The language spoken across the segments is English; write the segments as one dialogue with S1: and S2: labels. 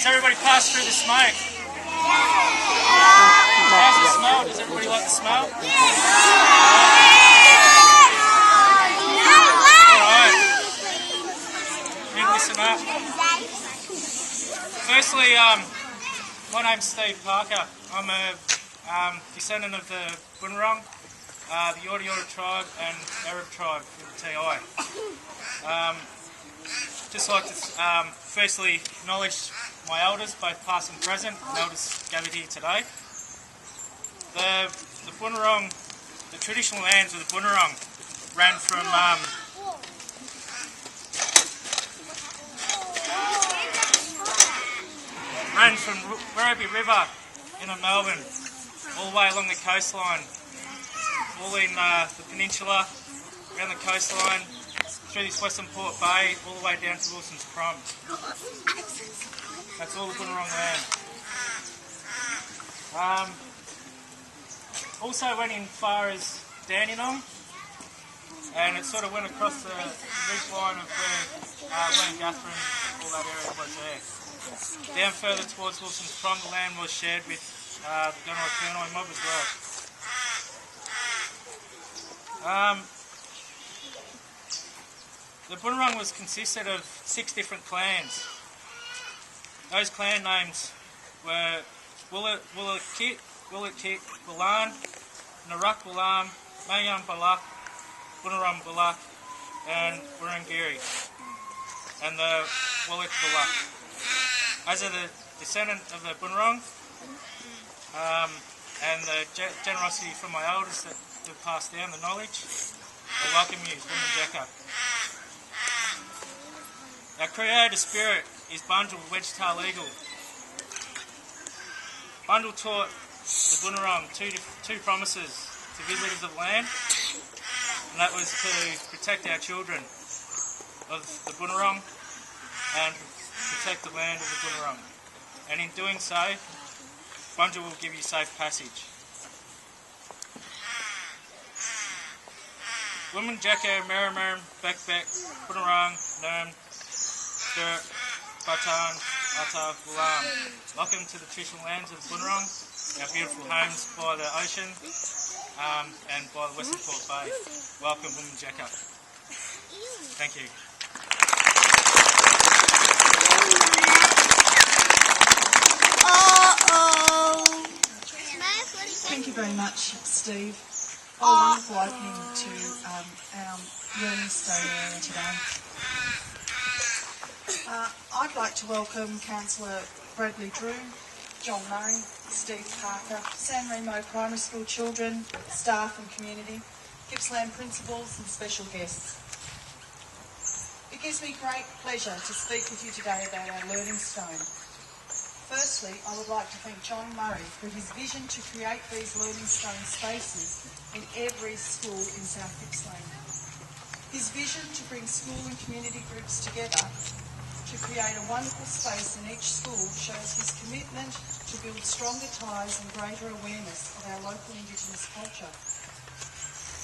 S1: Does everybody pass through the smoke? How's the smell? Does everybody like the smell? Alright. You listen up. Firstly, my name's Steve Parker. I'm a descendant of the Bunurong, the Yorta tribe and Arab tribe in the TI. Just like to firstly acknowledge my elders, both past and present, and elders gathered here today. The Bunurong, the traditional lands of the Bunurong ran from Werribee River in Melbourne, all the way along the coastline, all in the peninsula, around the coastline, through this Western Port Bay, all the way down to Wilson's Prom. That's all the Bunurong land. Also went in far as Dandenong, and it sort of went across the ridge line of where Wayne Guthrie and all that area was there. Down further towards Wilson's Prom, the land was shared with the Gunnerai mob as well. The Bunurong was consisted of 6 different clans. Those clan names were Willakit, Balan, Narak Balam, Mayam Balak, Bunurong Balak, and Wurundjeri, and the Willak Balak. As a descendant of the Bunurong, and the generosity from my elders that have passed down the knowledge, I welcome you, Women. Our creator spirit is Bundle Wedgetail Eagle. Bundle taught the Bunurong two promises to visitors of land, and that was to protect our children of the Bunurong and protect the land of the Bunurong. And in doing so, Bundle will give you safe passage. Women Jacko, Merrimer, Beck, Bunurong, Nerm, Sturt, Batan, Ata, Wulam. Welcome to the traditional lands of the Bunurong, our beautiful homes by the ocean and by the Western Port Bay. Welcome, Women Jacko. Thank you.
S2: Thank you very much, Steve. What a wonderful opening to our Learning Stone area today. I'd like to welcome Councillor Bradley Drew, John Murray, Steve Parker, San Remo Primary School children, staff and community, Gippsland principals and special guests. It gives me great pleasure to speak with you today about our Learning Stone. Firstly, I would like to thank John Murray for his vision to create these Learning Stone spaces in every school in South Gippsland. His vision to bring school and community groups together to create a wonderful space in each school shows his commitment to build stronger ties and greater awareness of our local Indigenous culture.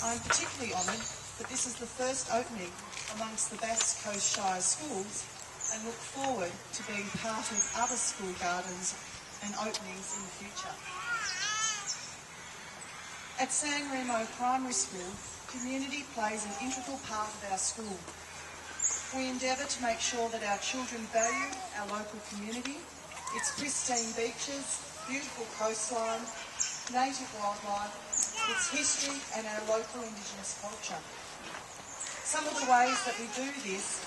S2: I am particularly honoured that this is the first opening amongst the Bass Coast Shire schools, and look forward to being part of other school gardens and openings in the future. At San Remo Primary School, community plays an integral part of our school. We endeavour to make sure that our children value our local community, its pristine beaches, beautiful coastline, native wildlife, its history and our local Indigenous culture. Some of the ways that we do this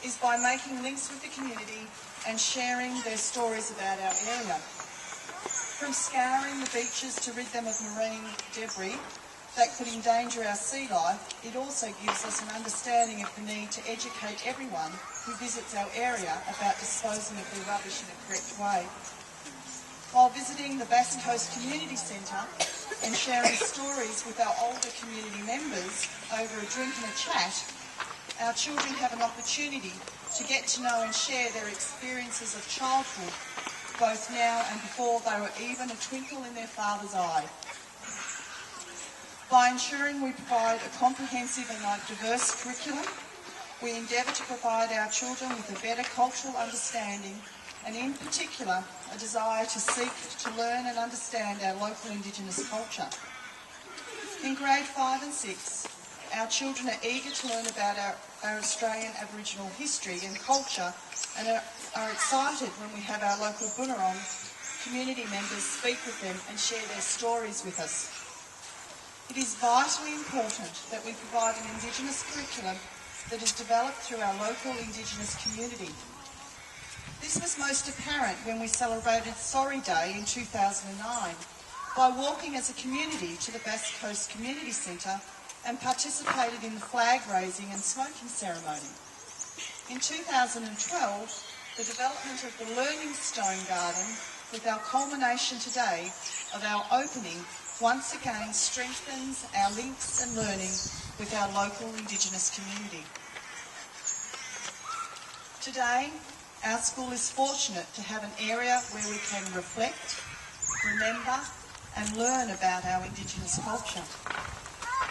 S2: is by making links with the community and sharing their stories about our area. From scouring the beaches to rid them of marine debris that could endanger our sea life, it also gives us an understanding of the need to educate everyone who visits our area about disposing of their rubbish in a correct way. While visiting the Bass Coast Community Centre and sharing stories with our older community members over a drink and a chat, our children have an opportunity to get to know and share their experiences of childhood, both now and before they were even a twinkle in their father's eye. By ensuring we provide a comprehensive and diverse curriculum, we endeavour to provide our children with a better cultural understanding and in particular a desire to seek to learn and understand our local Indigenous culture. In grade 5 and 6, our children are eager to learn about our Australian Aboriginal history and culture and are excited when we have our local Bunurong community members speak with them and share their stories with us. It is vitally important that we provide an Indigenous curriculum that is developed through our local Indigenous community. This was most apparent when we celebrated Sorry Day in 2009 by walking as a community to the Bass Coast Community Centre and participated in the flag raising and smoking ceremony. In 2012, the development of the Learning Stone Garden, with our culmination today of our opening, once again strengthens our links and learning with our local Indigenous community. Today, our school is fortunate to have an area where we can reflect, remember and learn about our Indigenous culture.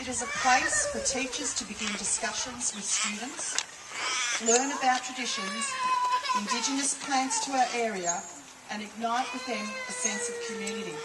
S2: It is a place for teachers to begin discussions with students, learn about traditions, Indigenous plants to our area and ignite with them a sense of community.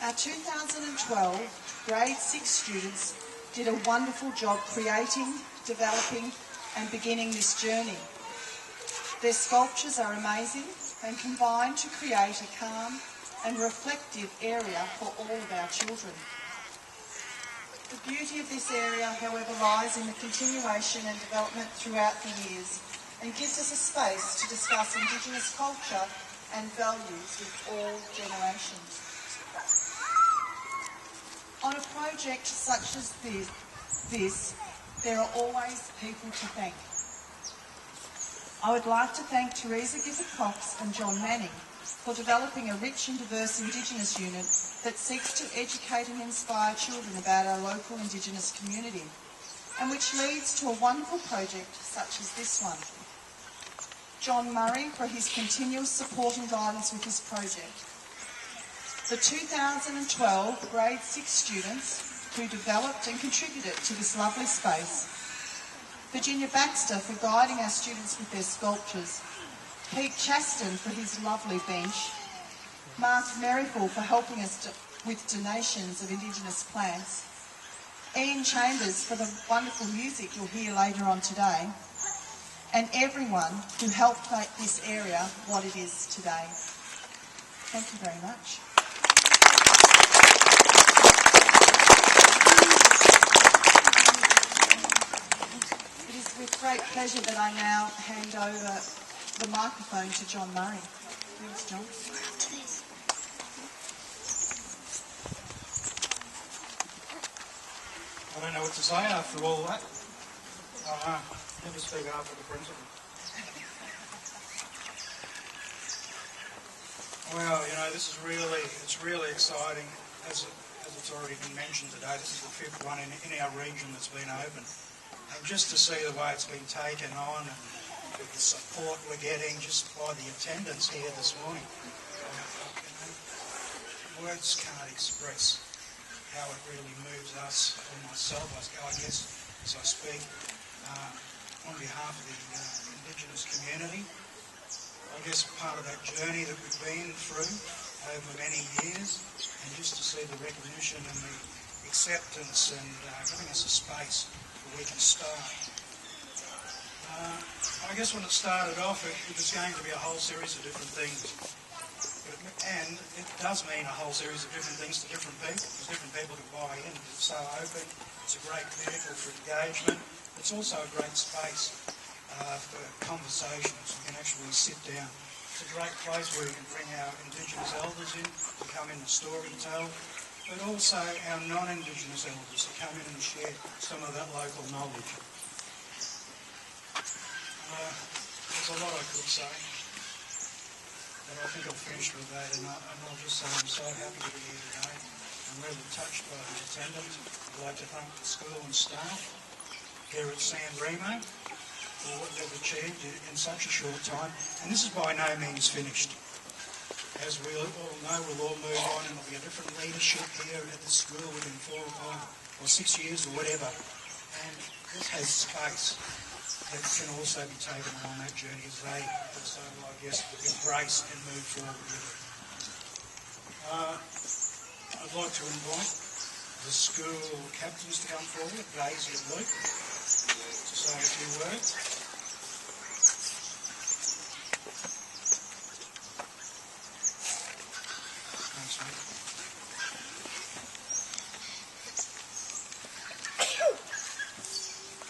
S2: Our 2012 grade 6 students did a wonderful job creating, developing and beginning this journey. Their sculptures are amazing and combine to create a calm and reflective area for all of our children. The beauty of this area, however, lies in the continuation and development throughout the years and gives us a space to discuss Indigenous culture and values with all generations. On a project such as this, there are always people to thank. I would like to thank Teresa Gifford-Cox and John Manning for developing a rich and diverse Indigenous unit that seeks to educate and inspire children about our local Indigenous community, and which leads to a wonderful project such as this one. John Murray for his continual support and guidance with this project. The 2012 grade 6 students who developed and contributed to this lovely space. Virginia Baxter for guiding our students with their sculptures. Pete Chaston for his lovely bench. Mark Merrifield for helping us with donations of Indigenous plants. Ian Chambers for the wonderful music you'll hear later on today. And everyone who helped make this area what it is today. Thank you very much. It is with great pleasure that I now hand over the microphone to John Murray. Thanks, John.
S3: I don't know what to say after all that. Never speak after the principal. Well, you know, it's really exciting. As it's already been mentioned today, this is the 5th one in our region that's been open. And just to see the way it's been taken on and with the support we're getting just by the attendance here this morning, words can't express how it really moves us or myself, I guess, as I speak, on behalf of the Indigenous community. I guess part of that journey that we've been through over many years, and just to see the recognition and the acceptance and giving us a space where we can start. I guess when it started off, it was going to be a whole series of different things. And it does mean a whole series of different things to different people, because different people can buy in. It's so open, it's a great vehicle for engagement. It's also a great space for conversations. You can actually sit down. It's a great place where we can bring our Indigenous elders in to come in and story tell, but also our non-Indigenous elders to come in and share some of that local knowledge. There's a lot I could say, but I think I'll finish with that, and I'll just say I'm so happy to be here today. I'm really touched by the attendance. I'd like to thank the school and staff here at San Remo for what they've achieved in such a short time. And this is by no means finished. As we all know, we'll all move on and there'll be a different leadership here at the school within 4 or 5 or 6 years or whatever. And this has space that can also be taken along that journey as they also, I guess, embrace and move forward with it. I'd like to invite the school captains to come forward, Daisy and Luke, to say a few words. Thanks, mate.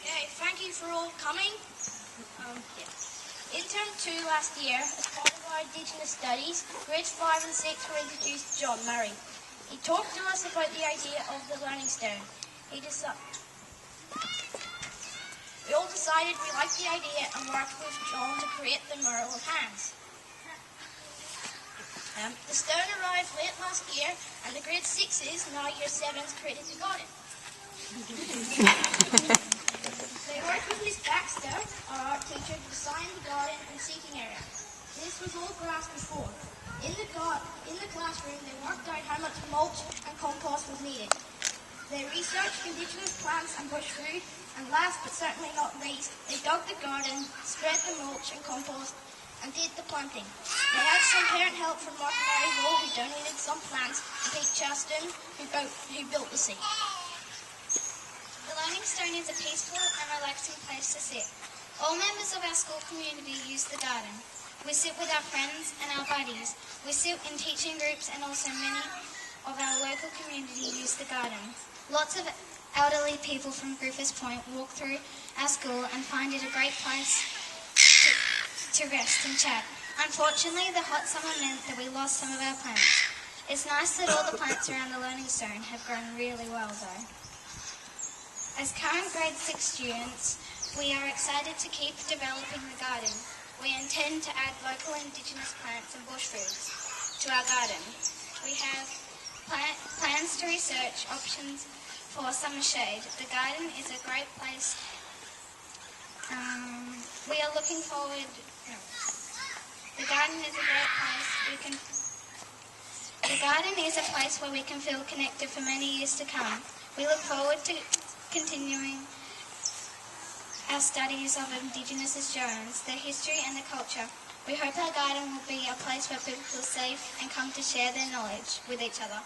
S4: Okay, thank you for all coming. In term 2 last year, as part of our Indigenous studies, grades 5 and 6 were introduced to John Murray. He talked to us about the idea of the Learning Stone. We all decided we liked the idea and worked with John to create the mural of hands. The stone arrived late last year, and the grade 6s, now year 7s, created the garden. They worked with Miss Baxter, our art teacher, to design the garden and seating area. This was all grass before. In the classroom, they worked out how much mulch and compost was needed. They researched indigenous plants and bush food, and last but certainly not least, they dug the garden, spread the mulch and compost, and did the planting. They had some parent help from Mark and Mary Hall, who donated some plants, and Pete Chaston, who built the seat.
S5: The Learning Stone is a peaceful and relaxing place to sit. All members of our school community use the garden. We sit with our friends and our buddies. We sit in teaching groups, and also many of our local community use the garden. Lots of elderly people from Griffiths Point walk through our school and find it a great place to rest and chat. Unfortunately, the hot summer meant that we lost some of our plants. It's nice that all the plants around the Learning Stone have grown really well though. As current grade 6 students, we are excited to keep developing the garden. We intend to add local Indigenous plants and bush foods to our garden. We have plans to research options for summer shade. The garden is a great place. We are looking forward. The garden is a great place. The garden is a place where we can feel connected for many years to come. We look forward to continuing our studies of Indigenous Australians, their history and their culture. We hope our garden will be a place where people feel safe and come to share their knowledge with each other.